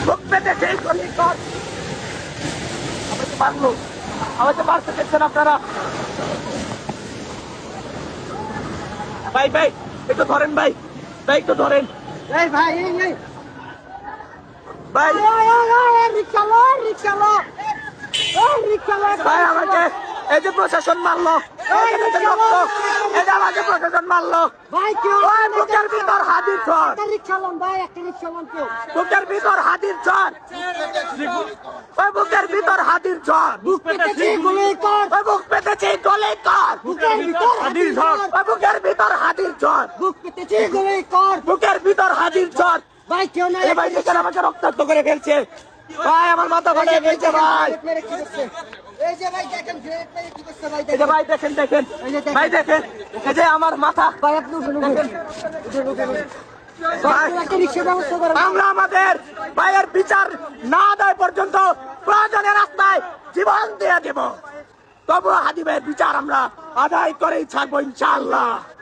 বুক পেতে সেই গলি কর। আমাকে মারলো, আমাকে মারতে দেখছেন আপনারা। ভাই ভাই একটু ধরেন, ভাই ভাই একটু ধরেন। এই ভাই এই এই ভাই রিক্সা লো রিক্সা লো রিক্সা লো ভাই আমাকে এই যে প্রশাসন মারলো, এই যে রক্ত, এটা আমাকে প্রশাসন মারলো। ভাই কেউ ওই বুকের ভিতর হাজির চর, একটা রিক্সা লোন ভাই একটা রিক্সা লোন কেউ বুকের ভিতর হাজির চর, ওই বুকের ভিতর হাজির চর, বুক পেতেছি গুলি কর ওই বুক পেতেছি গলে কর, বুকের ভিতর হাজির কর ওই বুকের ভিতর হাজির চর, বুক পেতেছি গুলি কর বুকের ভিতর হাজির চর। ভাই কেউ না এই ভাই দেখেন আমাকে রক্তাক্ত করে ফেলছে, ভাই আমার মাথা ফাটিয়ে ফেলছে ভাই। এই যে ভাই দেখেন গ্রেট মেরে কি করছে ভাই এই যে ভাই দেখেন দেখেন, ভাই দেখেন, এই যে আমার মাথা। ভাই আপনি শুনুন একটা রিক্সা ব্যবস্থা করেন আমরা আমাদের ভাইয়ের বিচার না দেয় পর্যন্ত প্রয়োজনে রাস্তায় জীবন দিয়ে দেব, তবু হাদি ভাইয়ের বিচার আমরা আদায় করেই থাকবো ইনশাআল্লাহ।